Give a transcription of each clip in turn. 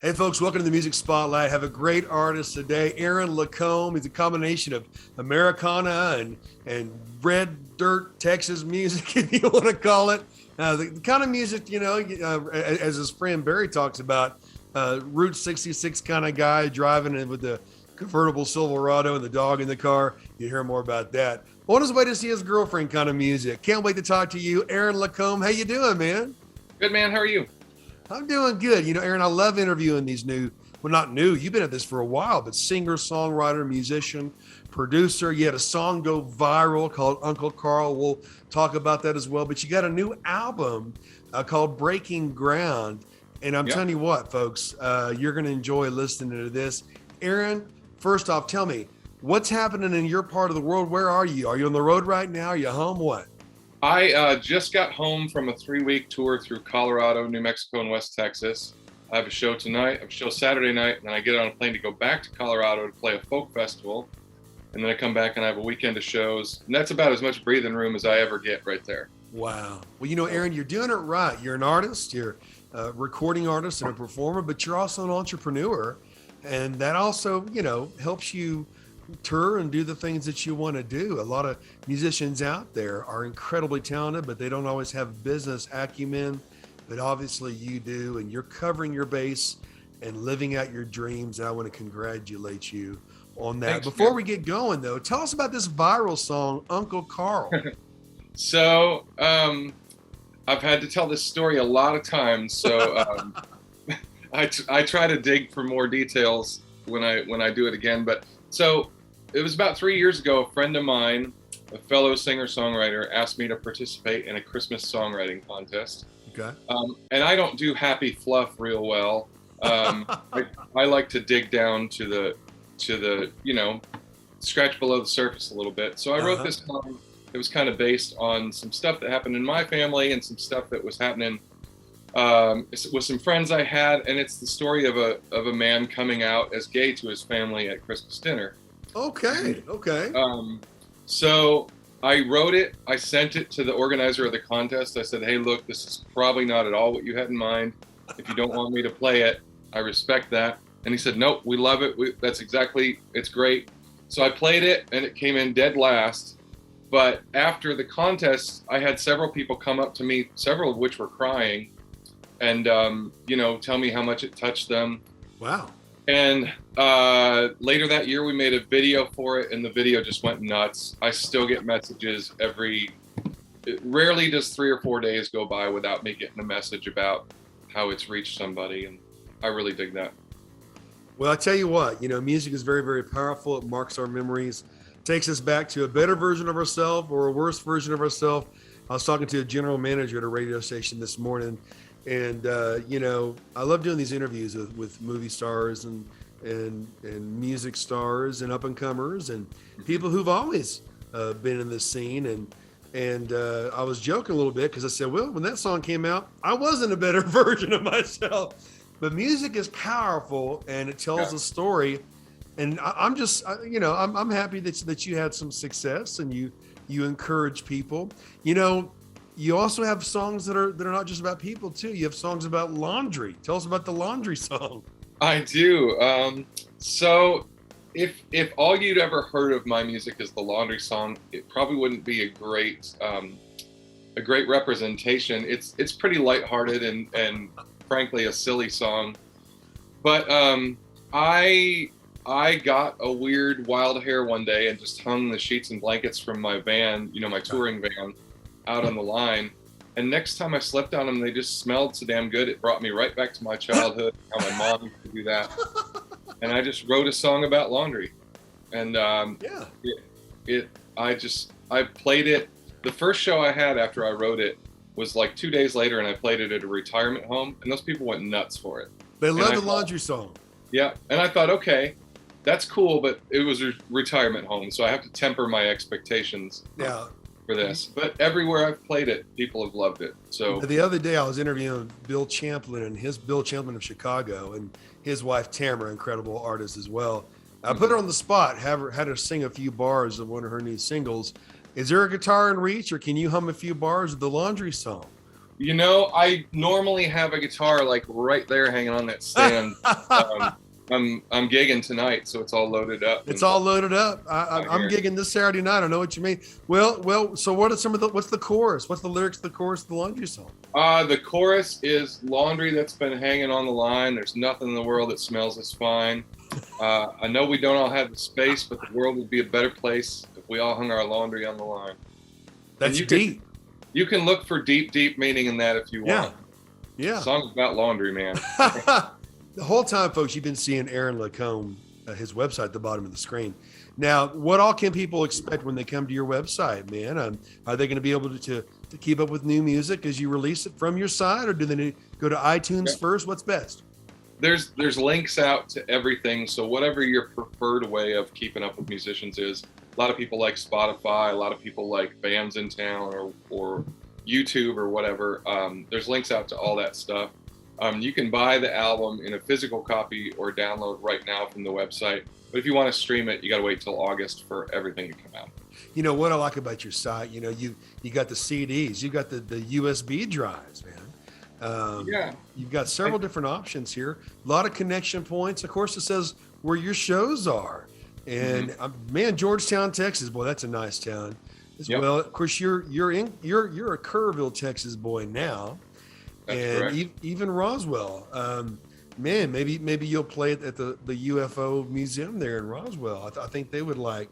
Hey, folks, welcome to the Music Spotlight. Have a great artist today, Aaron Lacombe. He's a combination of Americana and red dirt Texas music, if you want to call it. The kind of music, as his friend Barry talks about, Route 66 kind of guy driving in with the convertible Silverado and the dog in the car. You hear more about that. On his way to see his girlfriend kind of music. Can't wait to talk to you, Aaron Lacombe. How you doing, man? Good, man. How are you? I'm doing good. Aaron, I love interviewing these not new, you've been at this for a while, but singer, songwriter, musician, producer. You had a song go viral called Uncle Carl. We'll talk about that as well. But you got a new album called Breaking Ground. And I'm telling you what, folks, you're going to enjoy listening to this. Aaron, first off, tell me, what's happening in your part of the world? Where are you? Are you on the road right now? Are you home? What? I just got home from a 3-week tour through Colorado, New Mexico, and West Texas. I have a show tonight, I have a show Saturday night, and then I get on a plane to go back to Colorado to play a folk festival. And then I come back and I have a weekend of shows. And that's about as much breathing room as I ever get right there. Wow. Well, Aaron, you're doing it right. You're an artist, you're a recording artist and a performer, but you're also an entrepreneur. And that also, helps you tour and do the things that you want to do. A lot of musicians out there are incredibly talented, but they don't always have business acumen. But obviously you do, and you're covering your base and living out your dreams. And I want to congratulate you on that. Thanks, Before man. we get going, though, tell us about this viral song, Uncle Carl. So I've had to tell this story a lot of times. So I try to dig for more details when I do it again. But so it was about 3 years ago, a friend of mine, a fellow singer-songwriter, asked me to participate in a Christmas songwriting contest. Okay. And I don't do happy fluff real well. I like to dig down to the scratch below the surface a little bit. So I wrote this song. It was kind of based on some stuff that happened in my family and some stuff that was happening with some friends I had. And it's the story of a man coming out as gay to his family at Christmas dinner. Okay. So I wrote it. I sent it to the organizer of the contest. I said, hey, look, this is probably not at all what you had in mind. If you don't want me to play it, I respect that. And he said, nope, we love it. It's great. So I played it and it came in dead last. But after the contest, I had several people come up to me, several of which were crying and, tell me how much it touched them. Wow. And later that year, we made a video for it, and the video just went nuts. I still get messages rarely does 3 or 4 days go by without me getting a message about how it's reached somebody, and I really dig that. Well, I tell you what, music is very, very powerful. It marks our memories, takes us back to a better version of ourselves or a worse version of ourselves. I was talking to a general manager at a radio station this morning, and I love doing these interviews with movie stars and music stars and up and comers and people who've always been in this scene. And I was joking a little bit because I said, well, when that song came out, I wasn't a better version of myself. But music is powerful and it tells a story. And I'm just, I'm happy that you had some success and you encourage people. You also have songs that are not just about people too. You have songs about laundry. Tell us about the laundry song. I do. So if all you'd ever heard of my music is the laundry song, it probably wouldn't be a great representation. It's pretty lighthearted and frankly a silly song. But I got a weird wild hair one day and just hung the sheets and blankets from my van, my touring van, out on the line. And next time I slept on them, they just smelled so damn good. It brought me right back to my childhood, how my mom used to do that. And I just wrote a song about laundry. And I played it. The first show I had after I wrote it was like 2 days later, and I played it at a retirement home, and those people went nuts for it. They love the laundry song. Yeah. And I thought, okay, that's cool, but it was a retirement home, so I have to temper my expectations. Yeah. For this, but everywhere I've played it, people have loved it. So the other day I was interviewing Bill Champlin of Chicago, and his wife Tamara, incredible artist as well. I put her on the spot, had her sing a few bars of one of her new singles. Is there a guitar in reach, or can you hum a few bars of the laundry song? You know, I normally have a guitar like right there hanging on that stand. I'm gigging tonight, so it's all loaded up. It's all loaded up. I'm here. gigging this Saturday night. I know what you mean. Well. So what are some of what's the chorus? What's the lyrics of the chorus of the laundry song? The chorus is laundry that's been hanging on the line. There's nothing in the world that smells as fine. I know we don't all have the space, but the world would be a better place if we all hung our laundry on the line. That's deep. You can look for deep meaning in that if you want. Yeah. Song's about laundry, man. The whole time, folks, you've been seeing Aaron Lacombe, his website at the bottom of the screen. Now, what all can people expect when they come to your website, man? Are they going to be able to keep up with new music as you release it from your site, or do they need to go to iTunes first? What's best? There's links out to everything. So whatever your preferred way of keeping up with musicians is. A lot of people like Spotify. A lot of people like Bands in Town or YouTube or whatever. There's links out to all that stuff. You can buy the album in a physical copy or download right now from the website. But if you want to stream it, you got to wait till August for everything to come out. You know what I like about your site? You know, you got the CDs, you got the USB drives, man. You've got several different options here. A lot of connection points. Of course, it says where your shows are. And man, Georgetown, Texas, boy, that's a nice town as well. Of course, you're a Kerrville, Texas boy now. That's and correct. Even Roswell. Man, maybe you'll play it at the UFO museum there in Roswell. I think they would like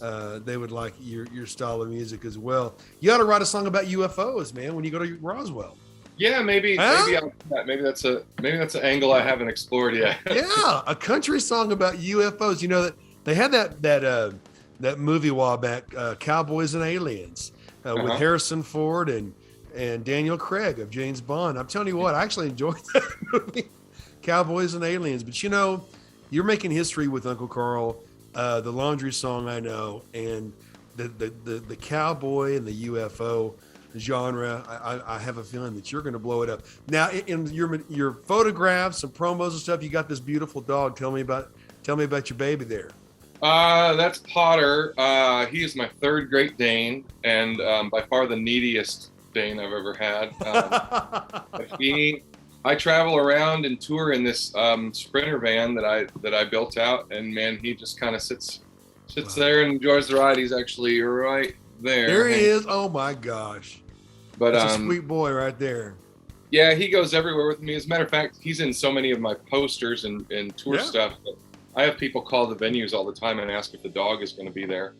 your style of music as well. You ought to write a song about UFOs, man, when you go to Roswell. Yeah, maybe that's an angle I haven't explored yet. Yeah, a country song about UFOs. You know that they had that movie a while back, Cowboys and Aliens, with Harrison Ford and Daniel Craig of James Bond. I'm telling you what, I actually enjoyed that movie, Cowboys and Aliens. But you know, you're making history with Uncle Carl. The laundry song I know, and the cowboy and the UFO genre. I have a feeling that you're going to blow it up. Now, in your photographs and promos and stuff, you got this beautiful dog. Tell me about your baby there. That's Potter. He is my third Great Dane, and by far the neediest Dane I've ever had. I travel around and tour in this Sprinter van that I built out, and man, he just kind of sits there and enjoys the ride. He's actually right there. There he is. Oh my gosh. But that's a sweet boy right there. Yeah, he goes everywhere with me. As a matter of fact, he's in so many of my posters and tour stuff that I have people call the venues all the time and ask if the dog is going to be there.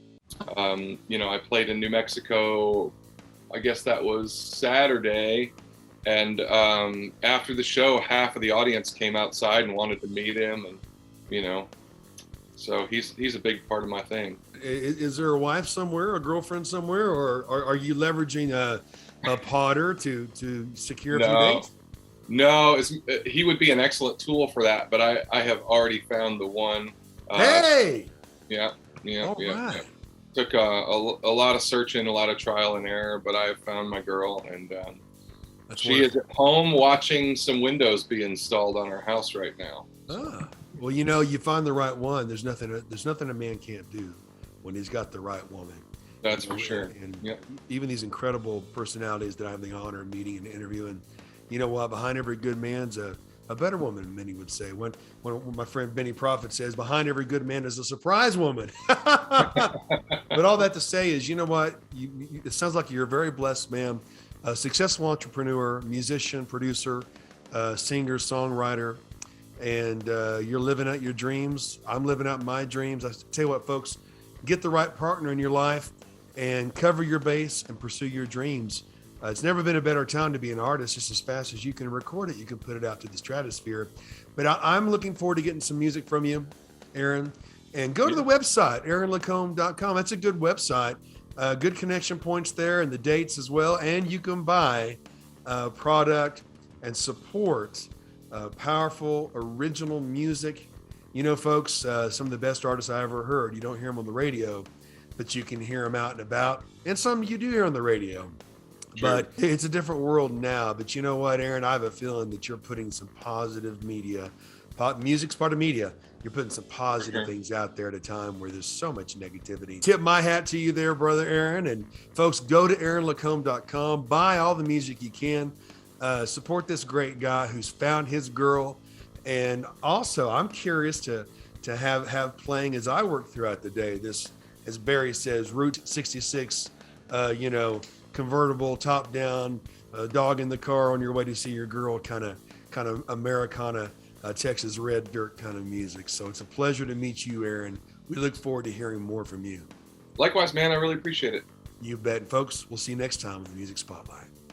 You know, I played in New Mexico, I guess that was Saturday. And after the show, half of the audience came outside and wanted to meet him. And, you know, so he's a big part of my thing. Is there a wife somewhere, a girlfriend somewhere, or are you leveraging a Potter to secure a few dates? No, he would be an excellent tool for that, but I have already found the one. Hey! Yeah. Right. Took a lot of searching, a lot of trial and error, but I have found my girl, and she is at home watching some windows be installed on her house right now. Well, you know, you find the right one. There's nothing a man can't do when he's got the right woman. That's for sure. And even these incredible personalities that I have the honor of meeting and interviewing, you know what? Behind every good man's a better woman, many would say. When my friend Benny Prophet says, behind every good man is a surprise woman. But all that to say is, you know what? It sounds like you're a very blessed man, a successful entrepreneur, musician, producer, singer, songwriter, and you're living out your dreams. I'm living out my dreams. I tell you what, folks, get the right partner in your life and cover your base and pursue your dreams. It's never been a better time to be an artist. Just as fast as you can record it, you can put it out to the stratosphere. But I'm looking forward to getting some music from you, Aaron. And go to the website, aaronlacombe.com. That's a good website. Good connection points there and the dates as well. And you can buy product and support powerful, original music. You know, folks, some of the best artists I ever heard, you don't hear them on the radio, but you can hear them out and about. And some you do hear on the radio. Sure. But it's a different world now. But you know what, Aaron? I have a feeling that you're putting some positive media Music's part of media. You're putting some positive things out there at a time where there's so much negativity. Tip my hat to you there, brother Aaron. And folks, go to aaronlacombe.com, buy all the music you can, support this great guy who's found his girl. And also, I'm curious to have playing as I work throughout the day. This, as Barry says, Route 66, convertible, top down, dog in the car on your way to see your girl, kind of Americana, Texas red dirt kind of music. So it's a pleasure to meet you, Aaron. We look forward to hearing more from you. Likewise, man. I really appreciate it. You bet. Folks, we'll see you next time with the Music Spotlight.